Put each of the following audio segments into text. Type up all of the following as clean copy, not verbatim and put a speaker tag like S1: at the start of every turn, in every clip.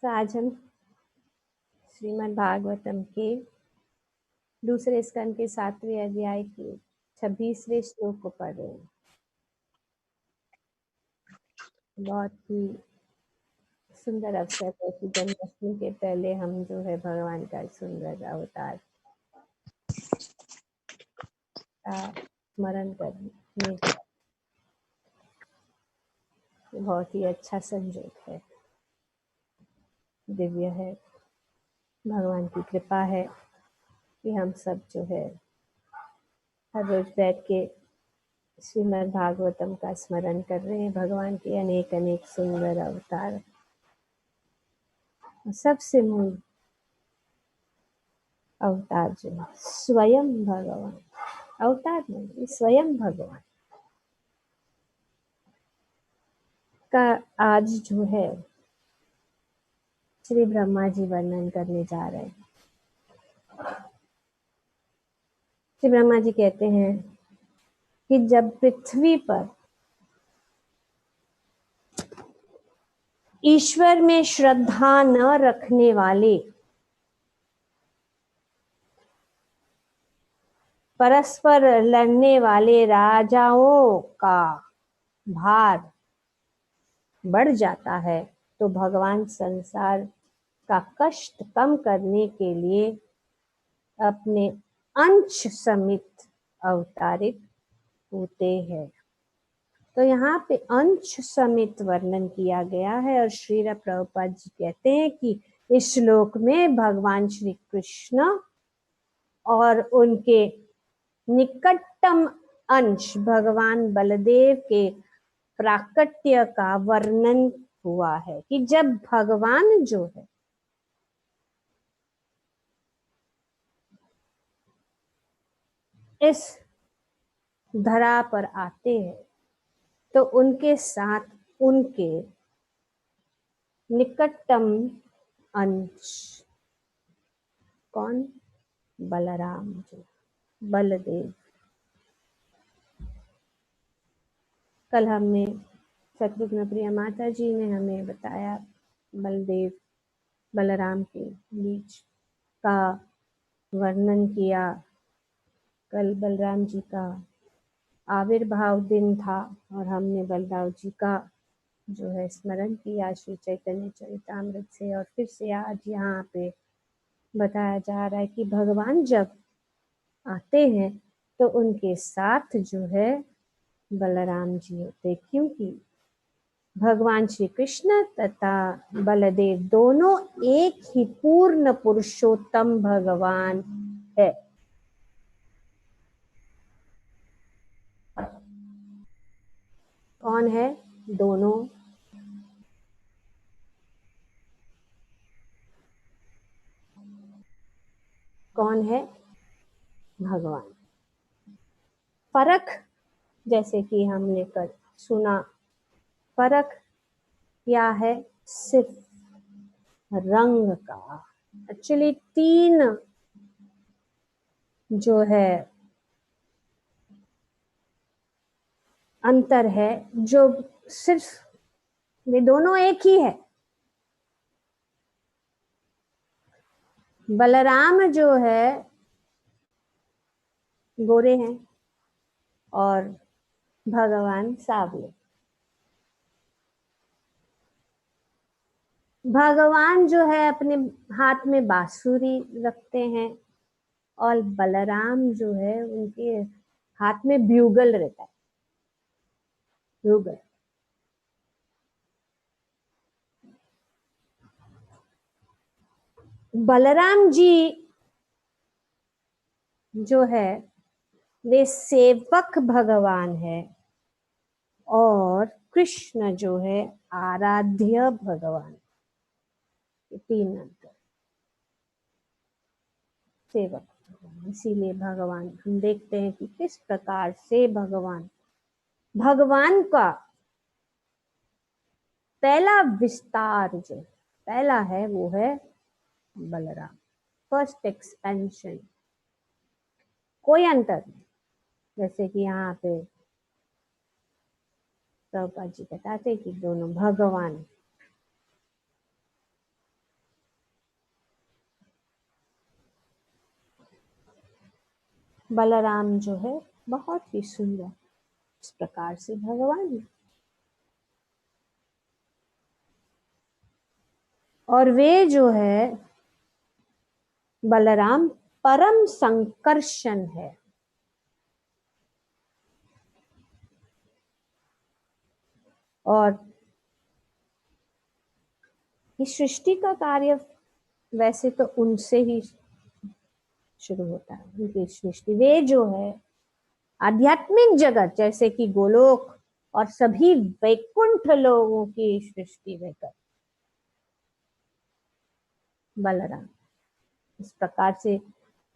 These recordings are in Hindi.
S1: तो आज हम श्रीमद् भागवतम के दूसरे स्कंद के 7वें अध्याय के 26वें श्लोक को पढ़ रहे हैं। बहुत ही सुंदर अवसर है कि जन्माष्टमी के पहले हम जो है भगवान का सुंदर अवतार का स्मरण करने का बहुत ही अच्छा संयोग है, दिव्य है। भगवान की कृपा है कि हम सब जो है हर रोज बैठ के श्रीमद् भागवतम का स्मरण कर रहे हैं। भगवान के अनेक अनेक सुंदर अवतार, सबसे मूल अवतार जो है स्वयं भगवान, अवतार नहीं स्वयं भगवान का आज जो है श्री ब्रह्मा जी वर्णन करने जा रहे हैं। श्री ब्रह्मा जी कहते हैं कि जब पृथ्वी पर ईश्वर में श्रद्धा न रखने वाले परस्पर लड़ने वाले राजाओं का भार बढ़ जाता है, तो भगवान संसार का कष्ट कम करने के लिए अपने अंश समेत अवतारित होते हैं। तो यहाँ पे अंश समेत वर्णन किया गया है और श्री प्रभुपाद जी कहते हैं कि इस श्लोक में भगवान श्री कृष्ण और उनके निकटतम अंश भगवान बलदेव के प्राकट्य का वर्णन हुआ है कि जब भगवान जो है इस धरा पर आते हैं तो उनके साथ उनके निकटतम अंश कौन? बलराम जी, बलदेव। कल हमने शत्रुघ्न प्रिया माता जी ने हमें बताया बलदेव बलराम के बीच का वर्णन किया। कल बलराम जी का आविर्भाव दिन था और हमने बलराम जी का जो है स्मरण किया श्री चैतन्य चरितामृत से। और फिर से आज यहाँ पे बताया जा रहा है कि भगवान जब आते हैं तो उनके साथ जो है बलराम जी होते, क्योंकि भगवान श्री कृष्ण तथा बलदेव दोनों एक ही पूर्ण पुरुषोत्तम भगवान है। कौन है दोनों? कौन है? भगवान। फर्क जैसे कि हमने कल सुना, फर्क क्या है? सिर्फ रंग का। एक्चुअली तीन जो है अंतर है, जो सिर्फ वे दोनों एक ही है। बलराम जो है गोरे हैं और भगवान सावले। भगवान जो है अपने हाथ में बांसुरी रखते हैं और बलराम जो है उनके हाथ में ब्यूगल रहता है, ब्यूगल। बलराम जी जो है वे सेवक भगवान है और कृष्ण जो है आराध्य भगवान। तीन अंतर। सेवक, इसीलिए भगवान हम देखते हैं कि किस प्रकार से भगवान का पहला विस्तार जो पहला है वो है बलराम, फर्स्ट एक्सपेंशन। कोई अंतर नहीं। जैसे कि यहाँ पे प्रभुपाद जी बताते कि दोनों भगवान। बलराम जो है बहुत ही सुंदर इस प्रकार से भगवान है। और वे जो है बलराम परम संकर्षण है। और इस सृष्टि का कार्य वैसे तो उनसे ही शुरू होता है, उनकी सृष्टि। वे जो है आध्यात्मिक जगत जैसे कि गोलोक और सभी वैकुंठ लोगों की सृष्टि वे कर बलराम। इस प्रकार से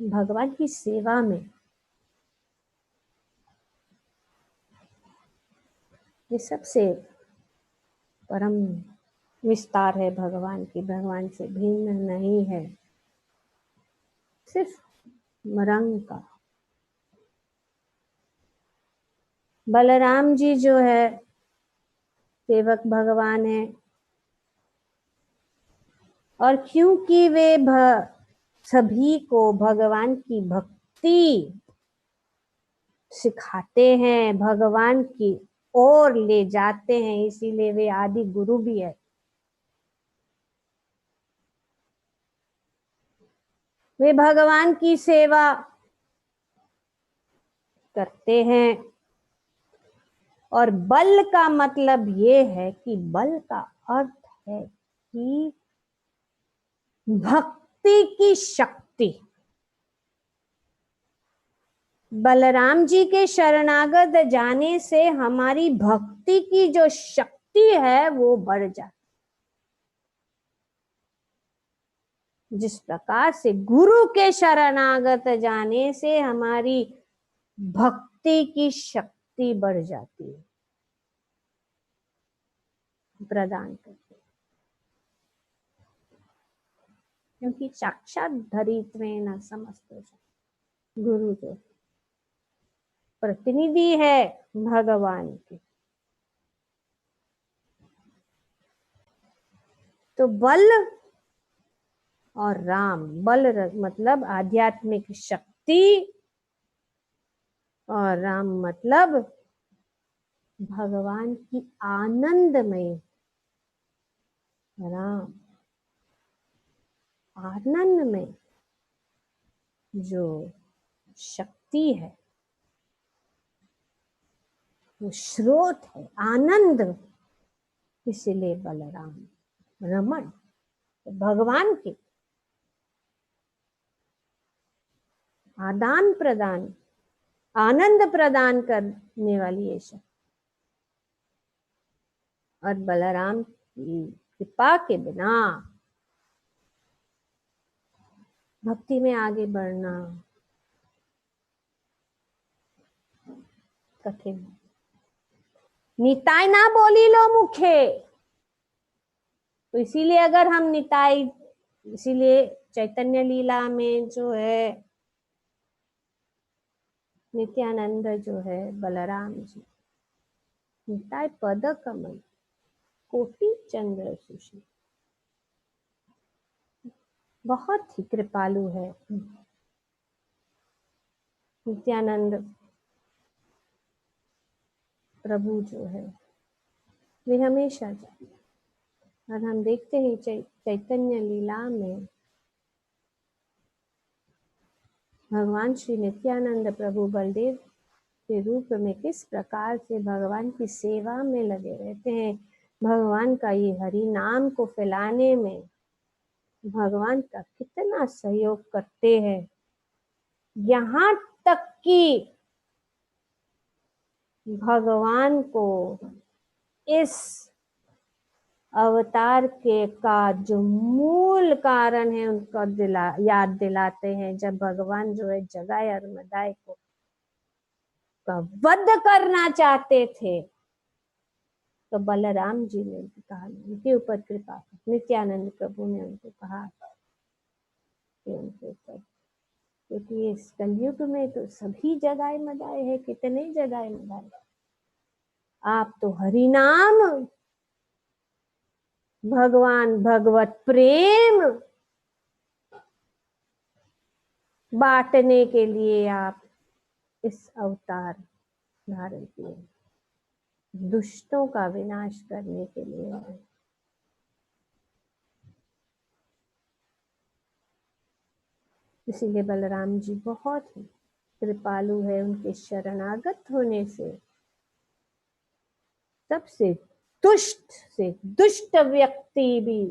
S1: भगवान की सेवा में ये सबसे परम विस्तार है भगवान की, भगवान से भिन्न नहीं है, सिर्फ रंग का। बलराम जी जो है सेवक भगवान है, और क्योंकि वे सभी को भगवान की भक्ति सिखाते हैं, भगवान की ओर ले जाते हैं, इसीलिए वे आदि गुरु भी है। वे भगवान की सेवा करते हैं। और बल का मतलब ये है कि बल का अर्थ है कि भक्ति की शक्ति। बलराम जी के शरणागत जाने से हमारी भक्ति की जो शक्ति है वो बढ़ जाती। जिस प्रकार से गुरु के शरणागत जाने से हमारी भक्ति की शक्ति बढ़ जाती है, प्रदान करते, क्योंकि साक्षात धरित्वेन समस्त गुरु जो प्रतिनिधि है भगवान की। तो बल और राम, बल मतलब आध्यात्मिक शक्ति और राम मतलब भगवान की आनंदमय। राम आनंद में जो शक्ति है, वो स्रोत है आनंद, इसलिए बलराम रमण भगवान के आदान प्रदान आनंद प्रदान करने वाली ये शक्ति। और बलराम की कृपा के बिना भक्ति में आगे बढ़ना कठिन। निताई ना बोली लो मुखे, तो इसीलिए अगर हम निताई, इसीलिए चैतन्य लीला में जो है नित्यानंद जो है बलराम जी, निताई पद कमल कोटि चंद्र सुशी, बहुत ही कृपालु है नित्यानंद प्रभु जो है। वे हमेशा जाते, और हम देखते हैं चैतन्य लीला में भगवान श्री नित्यानंद प्रभु बलदेव के रूप में किस प्रकार से भगवान की सेवा में लगे रहते हैं, भगवान का ये हरि नाम को फैलाने में भगवान का कितना सहयोग करते हैं। यहाँ तक कि भगवान को इस अवतार के का जो मूल कारण है उनका याद दिलाते हैं। जब भगवान जो है जगाए और मदाए को का वध करना चाहते थे, तो बलराम जी ने कहा, उनके ऊपर कृपा, नित्यानंद प्रभु ने उनको कहा कि उनके ऊपर, क्योंकि इस कलयुग में तो सभी जगाए मदाए है, कितने जगाए मदाए, आप तो हरि नाम भगवान भगवत प्रेम बांटने के लिए आप इस अवतार धारण किए, दुष्टों का विनाश करने के लिए है। इसीलिए बलराम जी बहुत ही कृपालु है। उनके शरणागत होने से सबसे दुष्ट व्यक्ति भी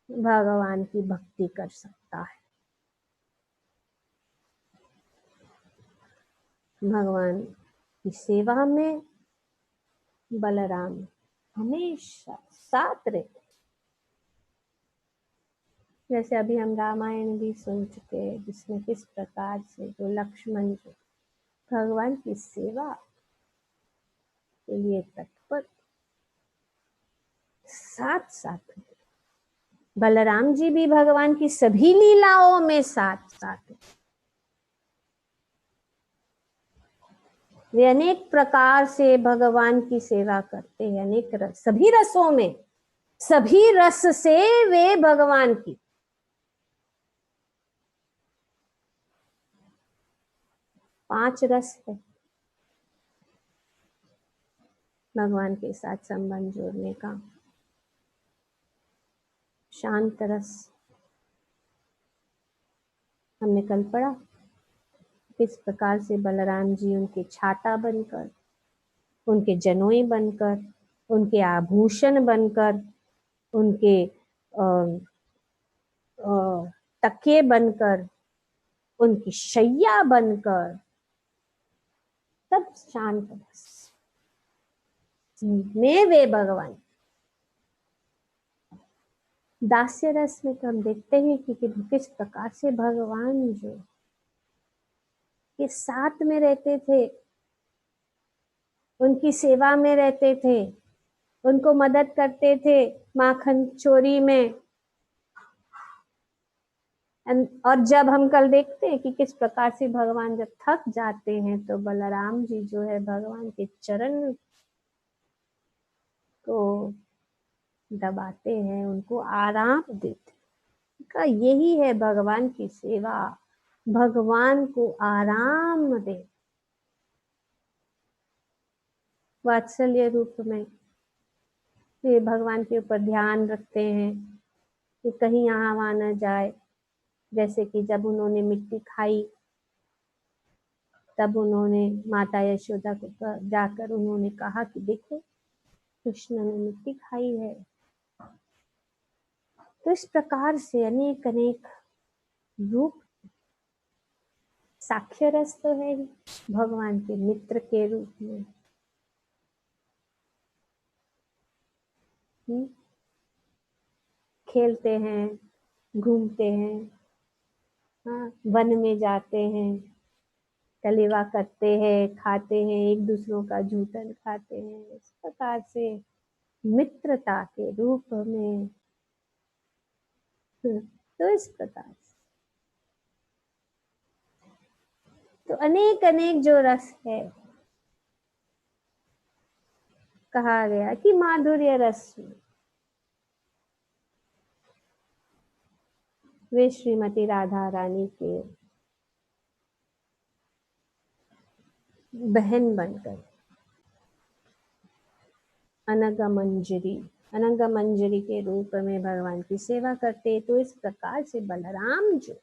S1: भगवान की भक्ति कर सकता है। भगवान की सेवा में बलराम हमेशा साथ रहते। जैसे अभी हम रामायण भी सुन चुके, जिसमें किस प्रकार से जो लक्ष्मण जी भगवान की सेवा के लिए तत्पर, साथ साथ बलराम जी भी भगवान की सभी लीलाओं में साथ साथ। वे अनेक प्रकार से भगवान की सेवा करते हैं, अनेक रस, सभी रसों में, सभी रस से वे भगवान की। पांच रस है भगवान के साथ संबंध जोड़ने का। शांत रस हमने कल पढ़ा, किस प्रकार से बलराम जी उनके छाता बनकर, उनके जनोई बनकर, उनके आभूषण बनकर, उनके तकिए बनकर, उनकी शैया बनकर, सब शांत रस में वे भगवान। दास्य रस में तो हम देखते हैं कि किस प्रकार से भगवान जो के साथ में रहते थे, उनकी सेवा में रहते थे, उनको मदद करते थे माखन चोरी में। और जब हम कल देखते हैं कि किस प्रकार से भगवान जब थक जाते हैं तो बलराम जी जो है भगवान के चरण को दबाते हैं, उनको आराम देते हैं। का यही है भगवान की सेवा, भगवान को आराम दे, वात्सल्य रूप में। ये भगवान के ऊपर ध्यान रखते हैं कि कहीं यहाँ वहां न जाए। जैसे कि जब उन्होंने मिट्टी खाई, तब उन्होंने माता यशोदा को जाकर उन्होंने कहा कि देखो कृष्ण ने मिट्टी खाई है। तो इस प्रकार से अनेक अनेक रूप, साक्ष्य रस तो है ही भगवान के मित्र के रूप में। खेलते हैं, घूमते हैं, हाँ, वन में जाते हैं, कलेवा करते हैं, खाते हैं, एक दूसरों का जूठन खाते हैं। इस प्रकार से मित्रता के रूप में, तो इस प्रकार से तो अनेक अनेक जो रस है, कहा गया कि माधुर्य रस में वे श्रीमती राधा रानी के बहन बनकर अनंग मंजरी के रूप में भगवान की सेवा करते। तो इस प्रकार से बलराम जो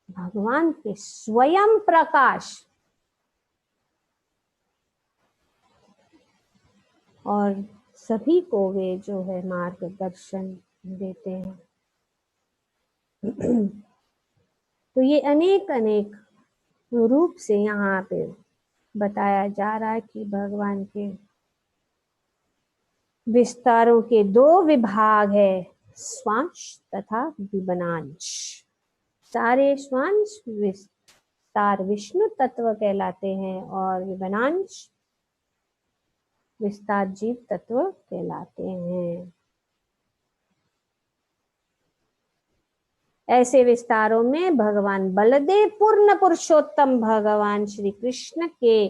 S1: भगवान के स्वयं प्रकाश और सभी को वे जो है मार्गदर्शन देते हैं। तो ये अनेक अनेक रूप से यहाँ पे बताया जा रहा है कि भगवान के विस्तारों के दो विभाग है, स्वांश तथा विबनांश। सारे स्वांश विस्तार विष्णु तत्व कहलाते हैं और विबनांश विस्तार जीव तत्व कहलाते हैं। ऐसे विस्तारों में भगवान बलदेव पूर्ण पुरुषोत्तम भगवान श्री कृष्ण के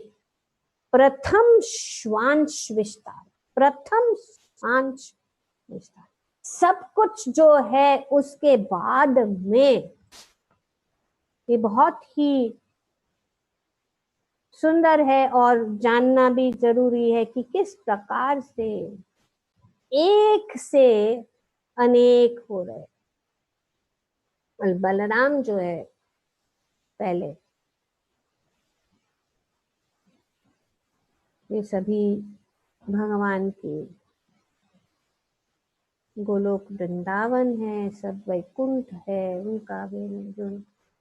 S1: प्रथम स्वांश विस्तार, प्रथम स्वांश विस्तार, सब कुछ जो है उसके बाद में ये बहुत ही सुंदर है और जानना भी जरूरी है कि किस प्रकार से एक से अनेक हो रहे। और बलराम जो है पहले ये सभी भगवान के गोलोक वृंदावन है, सब वैकुंठ है, उनका भी जो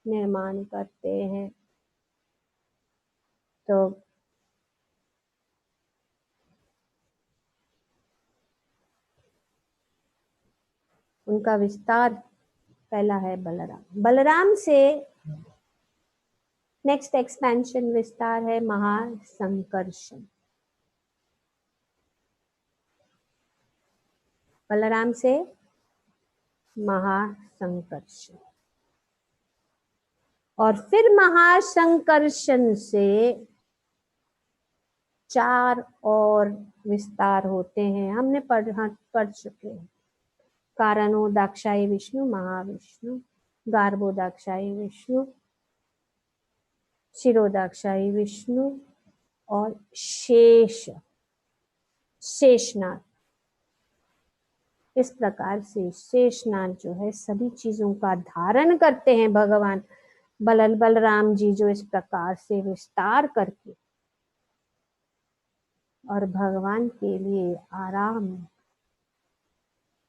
S1: निर्माण करते हैं। तो उनका विस्तार पहला है बलराम। बलराम से नेक्स्ट एक्सपेंशन विस्तार है महासंकर्षण। बलराम से महासंकर्षण और फिर महासंकर्षण से 4 और विस्तार होते हैं। हमने पढ़ चुके हैं। कारणोदाक्षायी विष्णु, महाविष्णु, गार्भोदाक्षायी विष्णु, शिरोदाक्षायी विष्णु और शेषनाग। इस प्रकार से शेषनाग जो है सभी चीजों का धारण करते हैं भगवान बलराम जी, जो इस प्रकार से विस्तार करके और भगवान के लिए आराम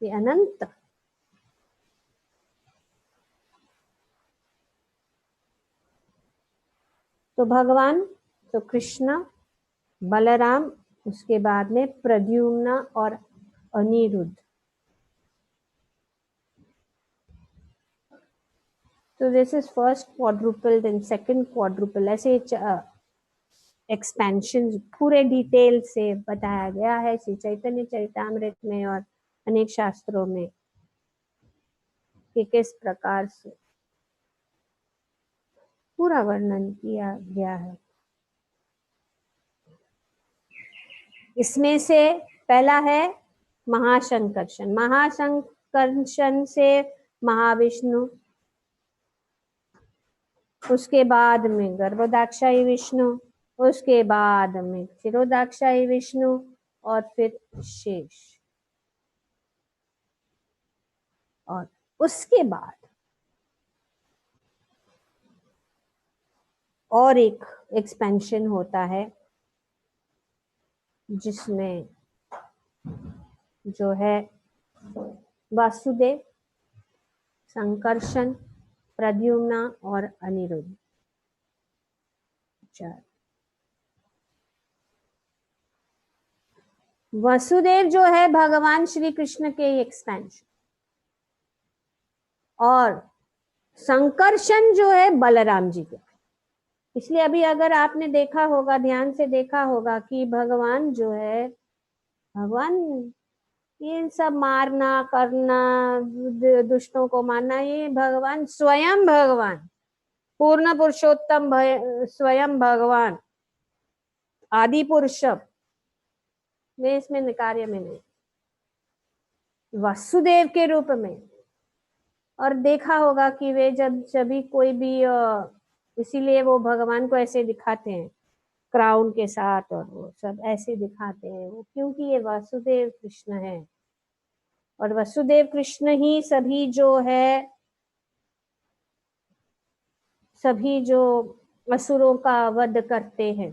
S1: ये अनंत तो भगवान तो कृष्ण, बलराम, उसके बाद में प्रद्युम्न और अनिरुद्ध। तो this is first quadruple, then second quadruple, ऐसे एक्सपेंशन पूरे डिटेल से बताया गया है श्री चैतन्य चरितामृत में और अनेक शास्त्रों में कि किस प्रकार से पूरा वर्णन किया गया है। इसमें से पहला है महासंकर्षण। महासंकर्षण से महाविष्णु, उसके बाद में गर्भोदाक्षायी विष्णु, उसके बाद में क्षीरोदाक्षायी विष्णु और फिर शेष, और उसके बाद और एक एक्सपेंशन होता है जिसमें जो है वासुदेव, संकर्षण, प्रद्युम्न और अनिरुद्ध। 4 वसुदेव जो है भगवान श्री कृष्ण के एक्सपेंशन और संकर्षण जो है बलराम जी के। इसलिए अभी अगर आपने देखा होगा, ध्यान से देखा होगा कि भगवान जो है, भगवान ये सब मारना करना, दुष्टों को मारना, ये भगवान स्वयं, भगवान पूर्ण पुरुषोत्तम स्वयं भगवान आदि पुरुष वे इसमें कार्य में नहीं, वासुदेव के रूप में। और देखा होगा कि वे जब सभी कोई भी इसीलिए वो भगवान को ऐसे दिखाते हैं क्राउन के साथ, और वो सब ऐसे दिखाते हैं वो, क्योंकि ये वासुदेव कृष्ण है और वसुदेव कृष्ण ही सभी जो है, सभी जो असुरों का वध करते हैं।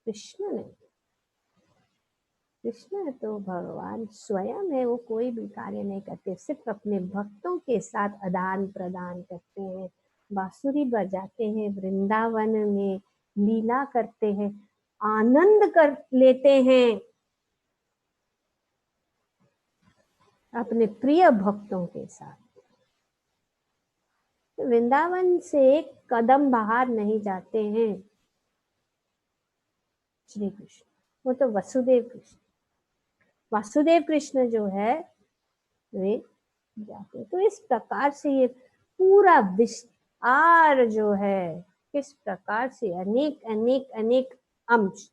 S1: कृष्ण नहीं, कृष्ण तो भगवान स्वयं है, वो कोई भी कार्य नहीं करते, सिर्फ अपने भक्तों के साथ आदान प्रदान करते हैं, बांसुरी बजाते हैं, वृंदावन में लीला करते हैं, आनंद कर लेते हैं अपने प्रिय भक्तों के साथ। वृंदावन से एक कदम बाहर नहीं जाते हैं श्री कृष्ण, वो तो वसुदेव कृष्ण, वासुदेव कृष्ण जो है वे जाते। तो इस प्रकार से ये पूरा विस्तार जो है, किस प्रकार से अनेक अनेक अनेक अंश,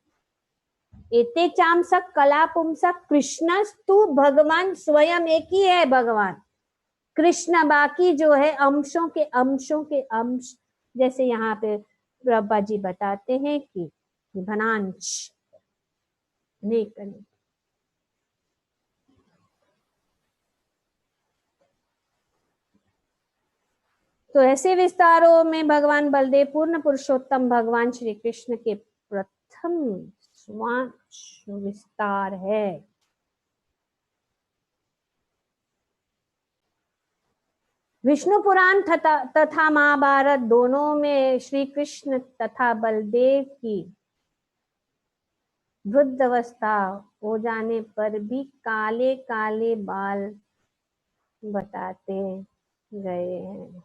S1: एते चामसक कला पुंसक कृष्णस्तु, भगवान स्वयं एक ही है भगवान। कृष्ण बाकी जो है अंशों के अंश, जैसे यहाँ पे प्रभा जी बताते हैं कि घनांश अनेक अनेक। तो ऐसे विस्तारों में भगवान बलदेव पूर्ण पुरुषोत्तम भगवान श्री कृष्ण के प्रथम स्वांश विस्तार है। विष्णु पुराण तथा महाभारत दोनों में श्री कृष्ण तथा बलदेव की वृद्धावस्था हो जाने पर भी काले काले बाल बताते गए हैं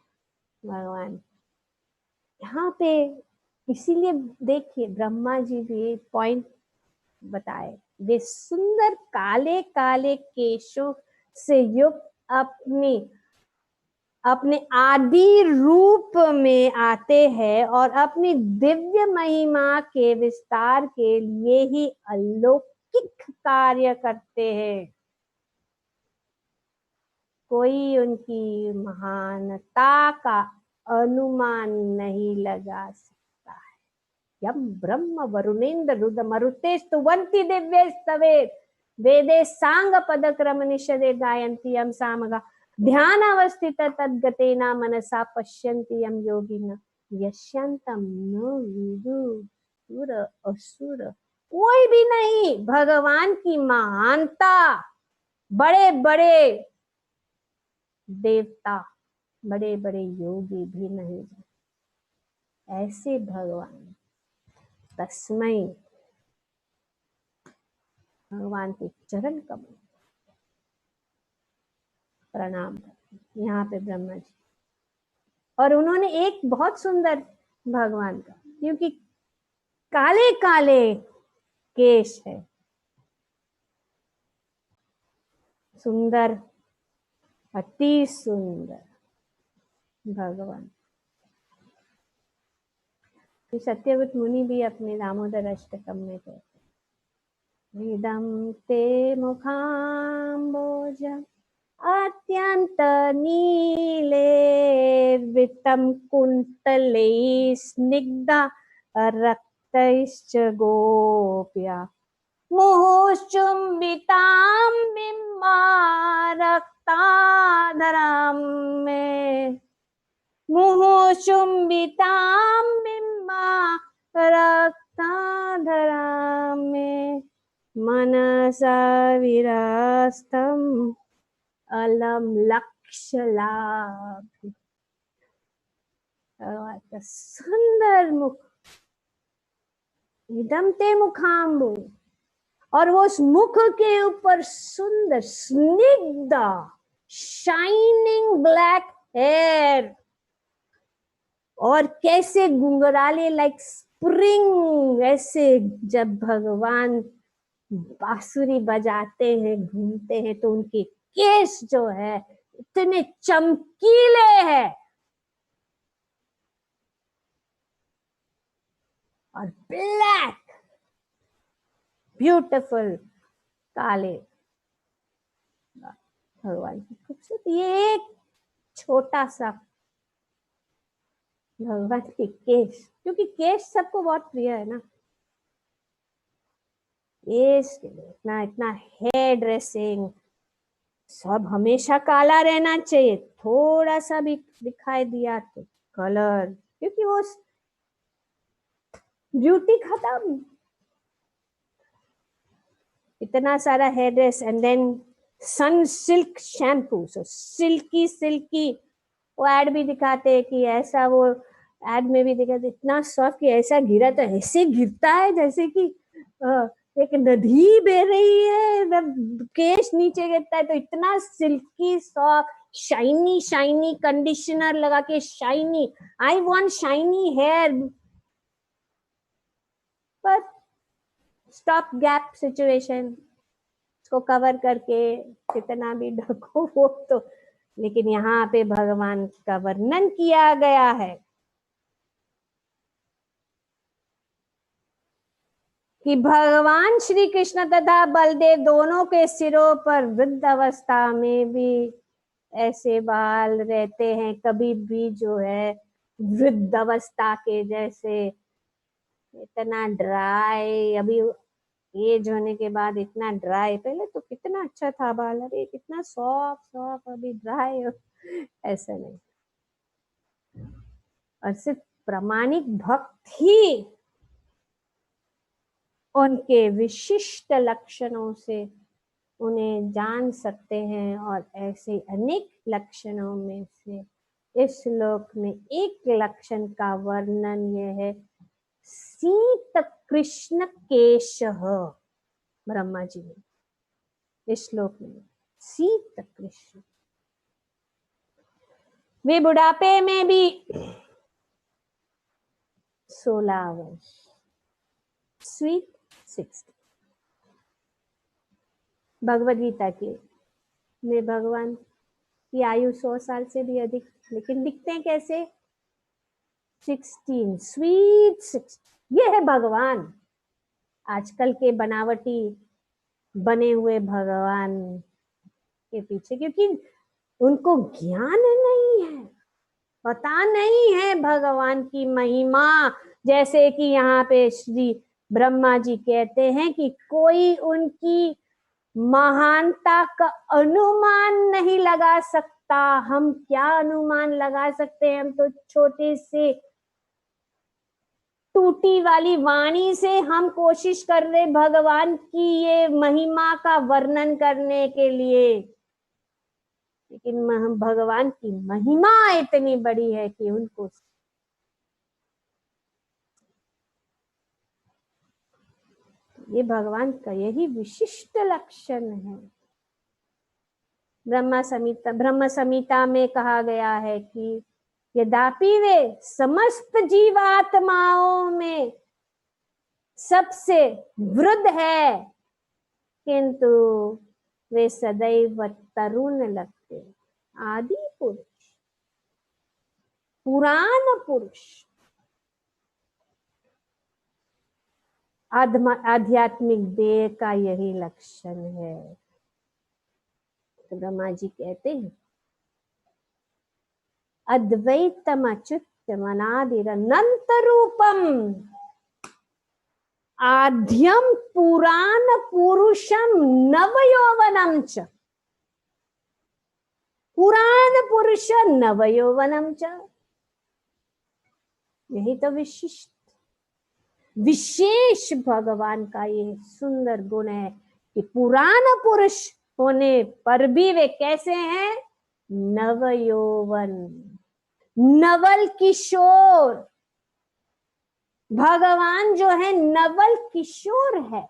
S1: भगवान। यहाँ पे इसीलिए देखिए ब्रह्मा जी भी पॉइंट बताए, वे सुंदर काले काले केशों से युक्त अपने आदि रूप में आते हैं और अपनी दिव्य महिमा के विस्तार के लिए ही अलौकिक कार्य करते हैं। कोई उनकी महानता का अनुमान नहीं लगा सकता है। यम ब्रह्म वरुणेन्द्र रुद्र मरुते स्तुवन्ति दिव्य स्तवे वेदे सांग पद क्रम निषदे गायन्ति यम सामगा ध्यान अवस्थित तद्गतेना मनसा पश्यन्ति यम योगिन यश्यंतम न विदु सुर असुर। कोई भी नहीं भगवान की महानता, बड़े बड़े देवता, बड़े बड़े योगी भी नहीं, ऐसे भगवान। तस्मै भगवान के चरण कमल प्रणाम। यहाँ पे ब्रह्मा जी, और उन्होंने एक बहुत सुंदर भगवान का, क्योंकि काले काले केश है, सुंदर, अति सुंदर भगवान। सत्यव्रत मुनि भी अपने दामोदर अष्टकम में कहते, इदं ते मुखाम्बोज अत्यंत नीलेर्वितं कुन्तलैः स्निग्धा रक्तैश्च गोप्या मुहुश्चुम्बितां बिम्बा रक्ताधरां मे मुहुश्चुम्बितां बिम्बा रक्ताधरां मे मनसा विरास्तम् अलम लक्ष्यलाभ। सुंदर मुख, इदं ते मुखाम्बु, और वो उस मुख के ऊपर सुंदर स्निग्ध शाइनिंग ब्लैक हेयर, और कैसे गुंगराले लाइक स्प्रिंग, ऐसे जब भगवान बांसुरी बजाते हैं घूमते हैं तो उनके केश जो है इतने चमकीले हैं, और ब्लैक ब्यूटीफुल काले। भगवान की खूबसूरत, ये एक छोटा सा भगवान के केश, क्योंकि केश सबको बहुत प्रिय है ना, केश के लिए इतना इतना हेयर ड्रेसिंग, सब हमेशा काला रहना चाहिए, थोड़ा सा भी दिखाई दिया तो कलर, क्योंकि वो ब्यूटी खत्म। इतना सारा hair dress, and then Sunsilk shampoo, so silky silky, वो एड भी दिखाते हैं कि ऐसा, वो एड में भी दिखाते इतना सॉफ्ट कि ऐसा गिरा तो ऐसे गिरता है जैसे कि एक नदी बह रही है, जब केश नीचे गिरता है तो इतना silky soft, shiny shiny, conditioner लगा के shiny, I want shiny hair, पर स्टॉप गैप सिचुएशन, उसको कवर करके कितना भी ढको वो तो, लेकिन यहाँ पे भगवान का वर्णन किया गया है कि भगवान श्री कृष्ण तथा बलदेव दोनों के सिरों पर वृद्ध अवस्था में भी ऐसे बाल रहते हैं, कभी भी जो है वृद्ध अवस्था के जैसे, इतना ड्राई। अभी एज होने के बाद इतना ड्राई, पहले तो कितना अच्छा था बाल, अरे कितना सॉफ्ट सॉफ्ट, अभी ड्राई। ऐसा नहीं। और सिर्फ प्रामाणिक भक्त ही उनके विशिष्ट लक्षणों से उन्हें जान सकते हैं। और ऐसे अनेक लक्षणों में से इस श्लोक में एक लक्षण का वर्णन यह है, सीत कृष्ण केशः। ब्रह्मा जी ने इस श्लोक में सीत कृष्ण, वे बुढ़ापे में भी 16 वर्ष, स्वीट 60। भगवद गीता की में भगवान की आयु 100 साल से भी अधिक, लेकिन दिखते हैं कैसे? 16, स्वीट 60। ये है भगवान। आजकल के बनावटी बने हुए भगवान के पीछे, क्योंकि उनको ज्ञान नहीं है, पता नहीं है भगवान की महिमा। जैसे कि यहाँ पे श्री ब्रह्मा जी कहते हैं कि कोई उनकी महानता का अनुमान नहीं लगा सकता। हम क्या अनुमान लगा सकते हैं? हम तो छोटे से टूटी वाली वाणी से हम कोशिश कर रहे भगवान की ये महिमा का वर्णन करने के लिए, लेकिन भगवान की महिमा इतनी बड़ी है कि उनको, ये भगवान का यही विशिष्ट लक्षण है। ब्रह्म संहिता में कहा गया है कि यद्यपि वे समस्त जीवात्माओं में सबसे वृद्ध है, किंतु वे सदैव तरुण लगते। आदि पुरुष, पुराण पुरुष, आध्यात्मिक देह का यही लक्षण है। तो ब्रह्मा जी कहते हैं, अद्वैतम अच्युतम अनादिरनंत रूपम आद्यम पुराण पुरुषम नवयौवनम च। पुराण पुरुष नवयौवनम च, यही तो विशेष भगवान का ये सुंदर गुण है कि पुराण पुरुष होने पर भी वे कैसे हैं? नवयौवन, नवल किशोर। भगवान जो है नवल किशोर है,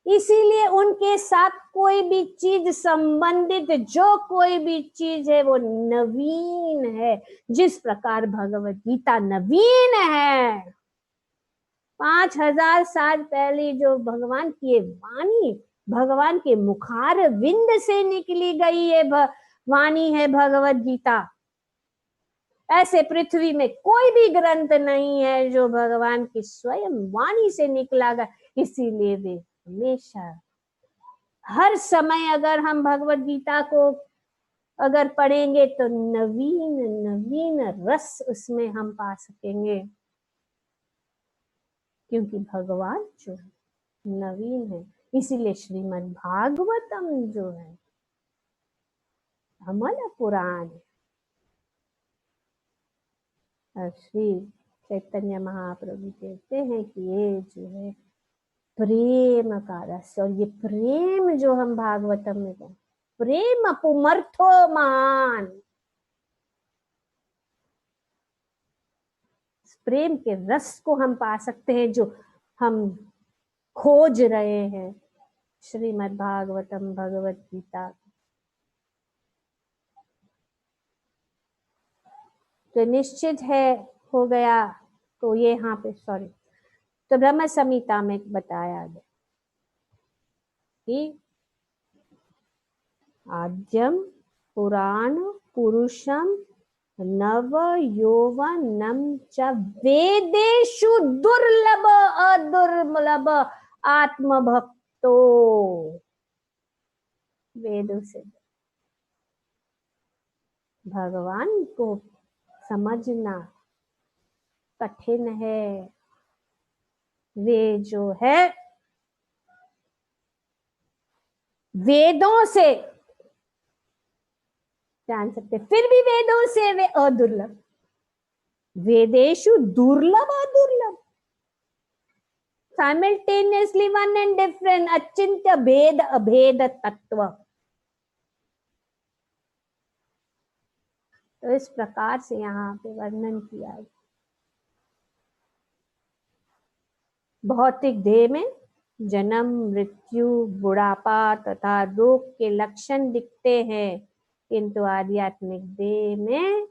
S1: इसीलिए उनके साथ कोई भी चीज संबंधित, जो कोई भी चीज है वो नवीन है। जिस प्रकार भगवत गीता नवीन है, 5000 साल पहले जो भगवान की वाणी, भगवान के मुखार विंद से निकली गई है वाणी है भगवत गीता। ऐसे पृथ्वी में कोई भी ग्रंथ नहीं है जो भगवान की स्वयं वाणी से निकला गया। इसीलिए वे हमेशा, हर समय अगर हम भगवत गीता को अगर पढ़ेंगे तो नवीन नवीन रस उसमें हम पा सकेंगे, क्योंकि भगवान जो नवीन है। इसीलिए श्रीमद् भागवतम जो है अमल पुराण है। और श्री चैतन्य महाप्रभु कहते हैं कि ये जो है प्रेम का रस, और ये प्रेम जो हम भागवतम में कहते, प्रेम पुमर्थो महान, प्रेम के रस को हम पा सकते हैं जो हम खोज रहे हैं श्रीमद् भागवतम भगवत गीता। तो निश्चित है हो गया। तो ये यहाँ पे सॉरी, तो ब्रह्म संहिता में बताया गया कि आद्यम पुराण पुरुषम नव यौवनम च वेदेषु दुर्लभ अदुर्लभ आत्मभक्तो। वेदों से भगवान को समझना कठिन है। वे जो है वेदों से जान सकते, फिर भी वेदों से वे अदुर्लभ। वेदेशु दुर्लभ अदुर्लभ, साइमल्टेनियसली वन एंड डिफरेंट, अचिंत्य भेद अभेद तत्व। तो इस प्रकार से यहाँ पे वर्णन किया है। भौतिक देह में जन्म, मृत्यु, बुढ़ापा तथा रोग के लक्षण दिखते हैं, किंतु आध्यात्मिक देह में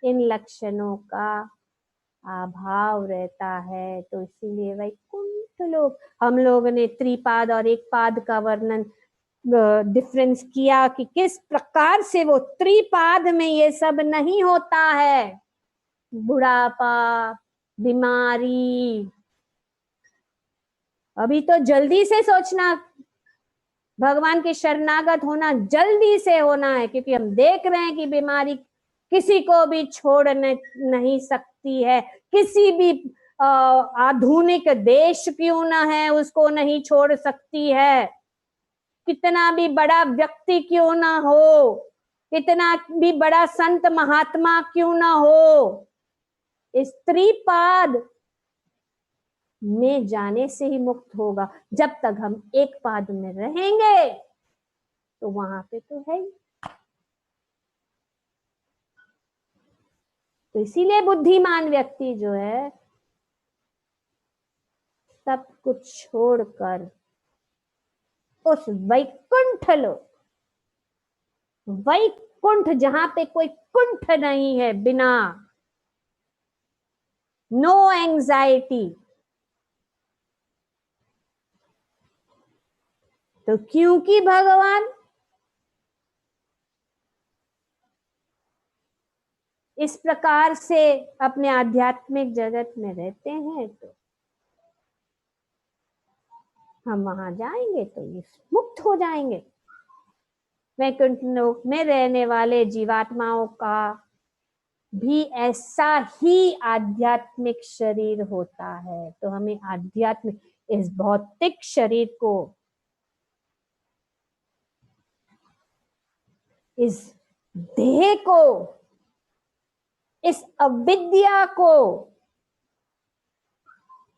S1: इन लक्षणों का अभाव रहता है। तो इसीलिए वैकुंठ लोग, हम लोग ने त्रिपाद और एक पाद का वर्णन डिफरेंस किया कि किस प्रकार से वो त्रिपाद में ये सब नहीं होता है। बुढ़ापा, बीमारी, अभी तो जल्दी से सोचना, भगवान के शरणागत होना जल्दी से होना है, क्योंकि हम देख रहे हैं कि बीमारी किसी को भी छोड़ नहीं सकती है। किसी भी आधुनिक देश क्यों ना है उसको नहीं छोड़ सकती है। कितना भी बड़ा व्यक्ति क्यों ना हो, कितना भी बड़ा संत महात्मा क्यों ना हो, इस त्रिपाद में जाने से ही मुक्त होगा। जब तक हम एक पाद में रहेंगे तो वहां पे तो है ही। तो इसीलिए बुद्धिमान व्यक्ति जो है सब कुछ छोड़कर उस वैकुंठ लोक, वैकुंठ जहां पे कोई कुंठ नहीं है, बिना नो एंजाइटी। तो क्योंकि भगवान इस प्रकार से अपने आध्यात्मिक जगत में रहते हैं, तो हम वहां जाएंगे तो ये मुक्त हो जाएंगे। वैकुंठ लोक में रहने वाले जीवात्माओं का भी ऐसा ही आध्यात्मिक शरीर होता है। तो हमें आध्यात्मिक, इस भौतिक शरीर को, इस देह को, इस अविद्या को,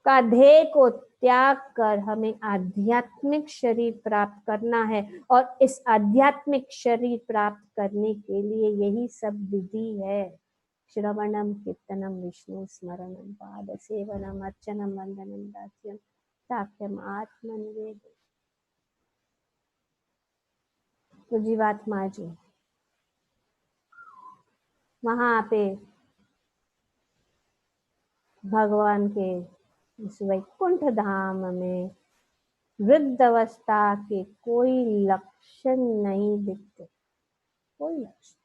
S1: का ध्येय को त्याग कर हमें आध्यात्मिक शरीर प्राप्त करना है। और इस आध्यात्मिक शरीर प्राप्त करने के लिए यही सब विधि है। श्रवणम कीर्तनम विष्णु स्मरणम पाद सेवनम अर्चनम वंदनम दास्यम साक्ष्यम आत्मनिवेद। तो जीवात्मा जी वहां पे भगवान के इस वैकुंठ धाम में वृद्ध अवस्था के कोई लक्षण नहीं दिखते, कोई लक्षण।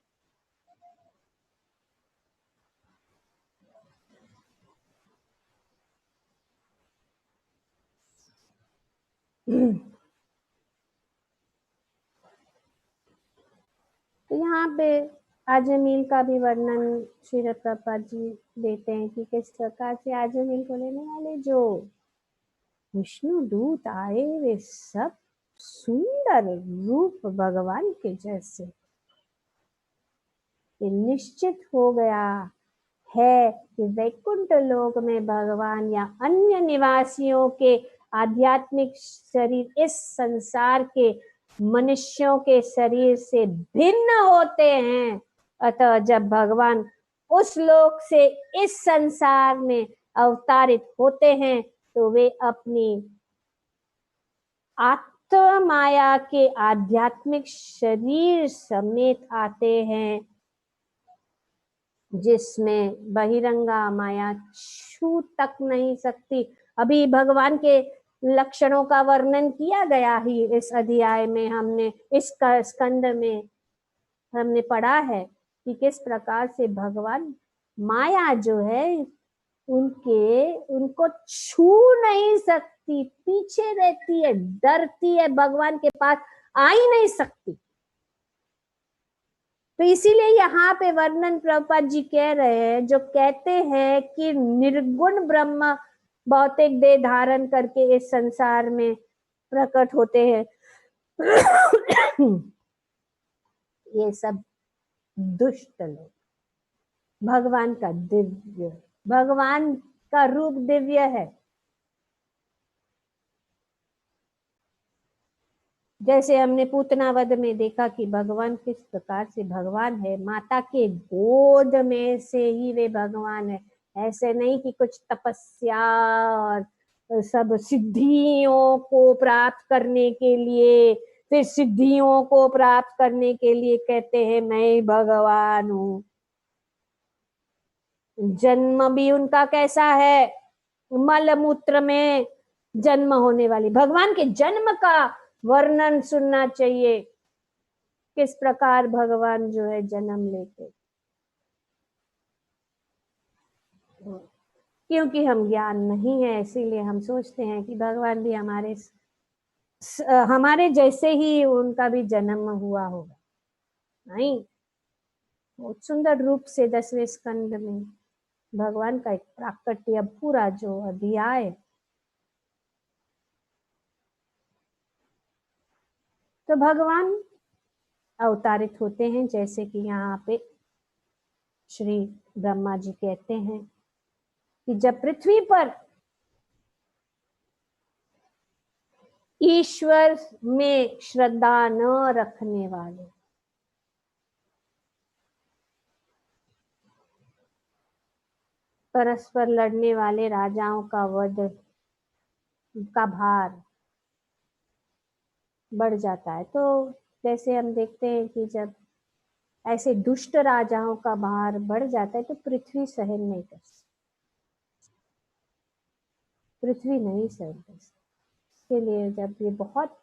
S1: तो यहाँ पे आजमील का भी वर्णन श्री प्रभुपाद जी देते हैं कि किस प्रकार से आजमील को लेने वाले जो विष्णु दूत आए, वे सब सुंदर रूप भगवान के जैसे। ये निश्चित हो गया है कि वैकुंठ लोक में भगवान या अन्य निवासियों के आध्यात्मिक शरीर इस संसार के मनुष्यों के शरीर से भिन्न होते हैं। अतः जब भगवान उस लोक से इस संसार में अवतारित होते हैं तो वे अपनी आत्म माया के आध्यात्मिक शरीर समेत आते हैं, जिसमें बहिरंगा माया छू तक नहीं सकती। अभी भगवान के लक्षणों का वर्णन किया गया ही इस अध्याय में, हमने इस स्कंद में हमने पढ़ा है कि किस प्रकार से भगवान माया जो है उनको छू नहीं सकती, पीछे रहती है, डरती है, भगवान के पास आ ही नहीं सकती। तो इसीलिए यहाँ पे वर्णन प्रभुपाद जी कह रहे हैं, जो कहते हैं कि निर्गुण ब्रह्म भौतिक देह धारण करके इस संसार में प्रकट होते हैं, ये सब दुष्ट लोग। भगवान का दिव्य, भगवान का रूप दिव्य है। जैसे हमने पूतना वध में देखा कि भगवान किस प्रकार से भगवान है, माता के गोद में से ही वे भगवान है। ऐसे नहीं कि कुछ तपस्या और सब सिद्धियों को प्राप्त करने के लिए, फिर सिद्धियों को प्राप्त करने के लिए कहते हैं मैं भगवान हूँ। जन्म भी उनका कैसा है, मल मूत्र में जन्म होने वाली। भगवान के जन्म का वर्णन सुनना चाहिए, किस प्रकार भगवान जो है जन्म लेते। क्योंकि हम ज्ञान नहीं है, इसीलिए हम सोचते हैं कि भगवान भी हमारे जैसे ही उनका भी जन्म हुआ होगा। नहीं, बहुत सुंदर रूप से 10वें स्कंद में भगवान का एक प्राकट्य पूरा जो अध्याय, तो भगवान अवतारित होते हैं, जैसे कि यहाँ पे श्री ब्रह्मा जी कहते हैं कि जब पृथ्वी पर ईश्वर में श्रद्धा न रखने वाले, परस्पर लड़ने वाले राजाओं का वध का भार बढ़ जाता है। तो जैसे हम देखते हैं कि जब ऐसे दुष्ट राजाओं का भार बढ़ जाता है तो पृथ्वी सहन नहीं कर सकती, पृथ्वी नहीं सहन कर सकती। इसके लिए जब ये बहुत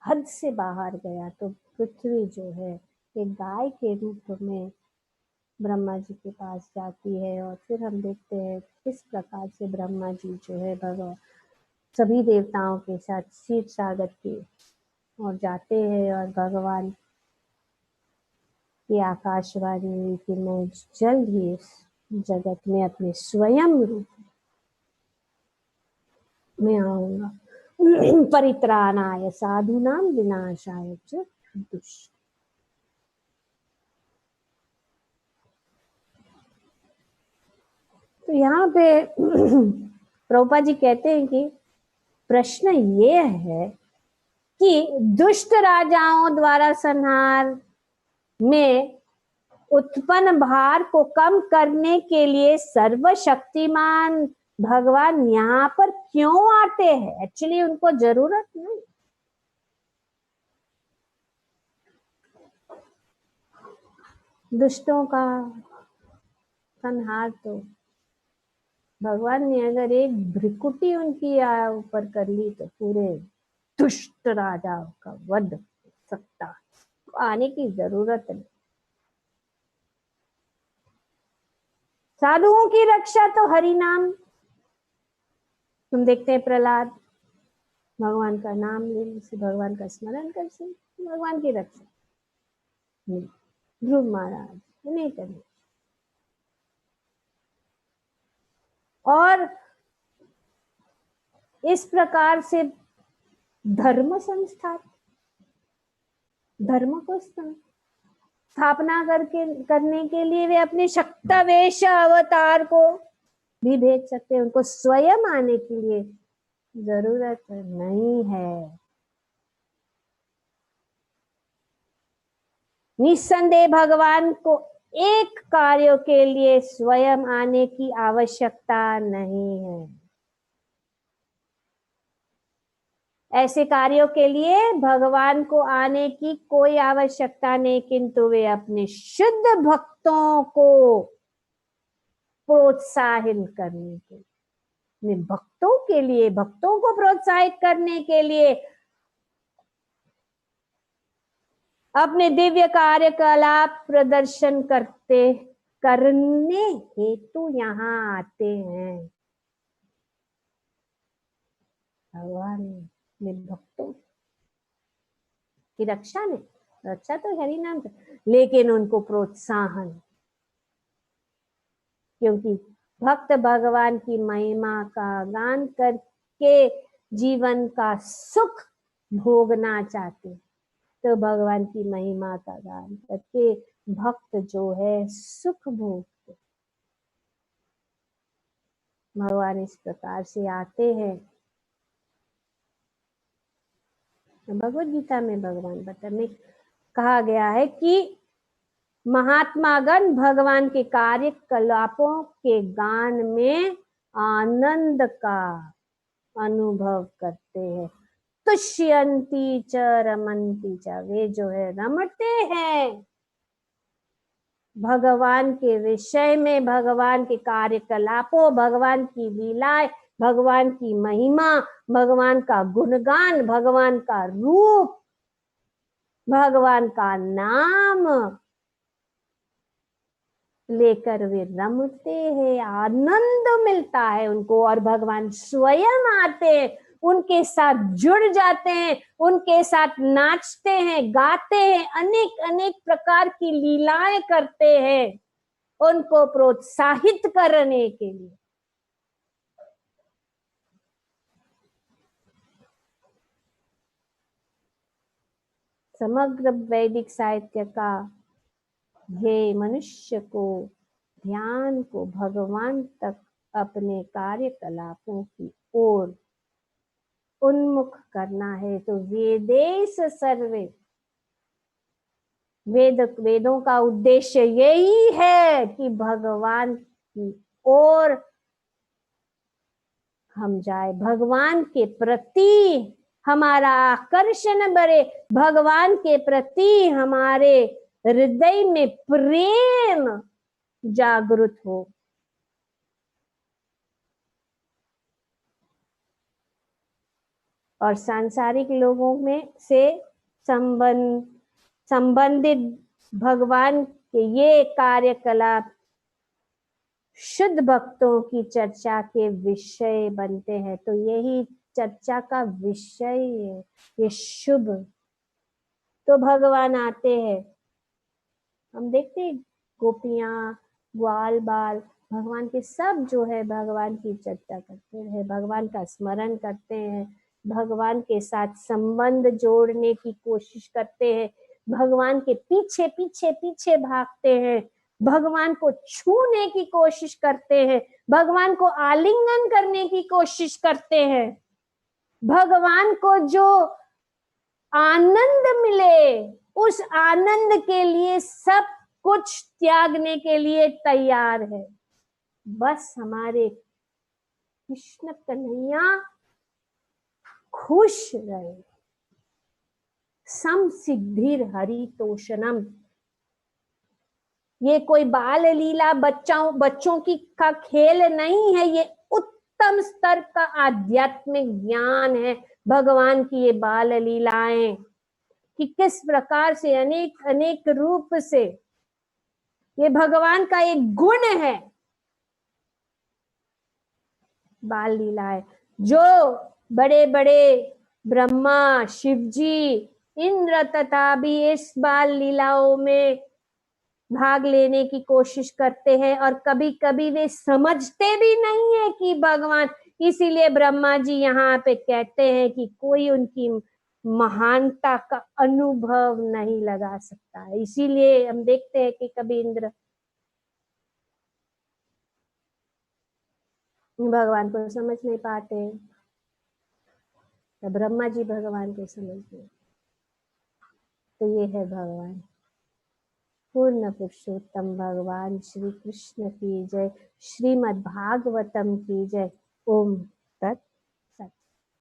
S1: हद से बाहर गया तो पृथ्वी जो है एक गाय के रूप में ब्रह्मा जी के पास जाती है। और फिर हम देखते हैं किस प्रकार से ब्रह्मा जी जो है भगवान सभी देवताओं के साथ क्षीर सागर की और जाते हैं, और भगवान की आकाशवाणी हुई कि मैं जल्द ही इस जगत में अपने स्वयं रूप में आऊंगा। परित्राणाय साधूनां विनाशाय च दुष्ट। तो यहाँ पे प्रभुपाद जी कहते हैं कि प्रश्न ये है कि दुष्ट राजाओं द्वारा संहार में उत्पन्न भार को कम करने के लिए सर्वशक्तिमान भगवान यहाँ पर क्यों आते हैं? एक्चुअली उनको जरूरत नहीं। दुष्टों का संहार तो भगवान ने अगर एक भ्रिकुटी उनकी ऊपर कर ली तो पूरे दुष्ट राजाओं का वध हो सकता है, आने की जरूरत नहीं। साधुओं की रक्षा तो हरि नाम, तुम देखते हैं प्रहलाद भगवान का नाम लेने से, भगवान का स्मरण कर से भगवान की रक्षा नहीं। ध्रुव महाराज नहीं करनी। और इस प्रकार से धर्म संस्था, धर्म को स्थापना करने के लिए वे अपने शक्तवेश अवतार को भी भेज सकते हैं, उनको स्वयं आने के लिए जरूरत नहीं है। निस्संदेह भगवान को एक कार्य के लिए स्वयं आने की आवश्यकता नहीं है। ऐसे कार्यों के लिए भगवान को आने की कोई आवश्यकता नहीं, किंतु वे अपने शुद्ध भक्तों को प्रोत्साहित करने के लिए, भक्तों के लिए, भक्तों को प्रोत्साहित करने के लिए अपने दिव्य कार्यकलाप प्रदर्शन करने हेतु यहाँ आते हैं। भगवान ने भक्तों की रक्षा नहीं, अच्छा तो हरि नाम, लेकिन उनको प्रोत्साहन, क्योंकि भक्त भगवान की महिमा का गान करके जीवन का सुख भोगना चाहते, तो भगवान की महिमा का गान करके भक्त जो है सुख भोगते। भगवान इस प्रकार से आते हैं। भगवद गीता में भगवान बताने कहा गया है कि महात्मागण भगवान के कार्यकलापों के गान में आनंद का अनुभव करते हैं। तुष्यंती च रमंती च, वे जो है रमते हैं भगवान के विषय में, भगवान के कार्यकलापों, भगवान की लीलाएं, भगवान की महिमा, भगवान का गुणगान, भगवान का रूप, भगवान का नाम लेकर वे रमते हैं, आनंद मिलता है उनको। और भगवान स्वयं आते हैं, उनके साथ जुड़ जाते हैं, उनके साथ नाचते हैं, गाते हैं, अनेक अनेक प्रकार की लीलाएं करते हैं उनको प्रोत्साहित करने के लिए। समग्र वैदिक साहित्य का ध्येय मनुष्य को ध्यान को भगवान तक अपने कार्यकलापों की ओर उन्मुख करना है। तो वेदेश सर्वे, वेदों का उद्देश्य यही है कि भगवान की ओर हम जाए, भगवान के प्रति हमारा आकर्षण बढ़े, भगवान के प्रति हमारे हृदय में प्रेम जागृत हो। और सांसारिक लोगों में से संबंधित भगवान के ये कार्यकलाप शुद्ध भक्तों की चर्चा के विषय बनते हैं। तो यही चर्चा का विषय है, ये शुभ। तो भगवान आते हैं, हम देखते हैं गोपियां, ग्वाल बाल, भगवान के सब जो है भगवान की चर्चा करते हैं, भगवान का स्मरण करते हैं, भगवान के साथ संबंध जोड़ने की कोशिश करते हैं, भगवान के पीछे पीछे पीछे भागते हैं, भगवान को छूने की कोशिश करते हैं, भगवान को आलिंगन करने की कोशिश करते हैं, भगवान को जो आनंद मिले उस आनंद के लिए सब कुछ त्यागने के लिए तैयार है। बस हमारे कृष्ण कन्हैया खुश रहे। सम सिद्धिर हरितोषणम, ये कोई बाल लीला बच्चों की का खेल नहीं है, ये उत्तम स्तर का आध्यात्मिक ज्ञान है। भगवान की ये बाल लीलाएं कि किस प्रकार से अनेक अनेक रूप से ये भगवान का एक गुण है। बाल लीलाएं जो बड़े बड़े ब्रह्मा, शिवजी, इंद्र तथा भी इस बाल लीलाओं में भाग लेने की कोशिश करते हैं, और कभी कभी वे समझते भी नहीं है कि भगवान, इसीलिए ब्रह्मा जी यहाँ पे कहते हैं कि कोई उनकी महानता का अनुभव नहीं लगा सकता है। इसीलिए हम देखते हैं कि कभी इंद्र भगवान को समझ नहीं पाते, तो ब्रह्मा जी भगवान को समझते। तो ये है भगवान पूर्ण पुरुषोत्तम भगवान श्री कृष्ण की जय, श्रीमद् भागवतम की जय। ओम।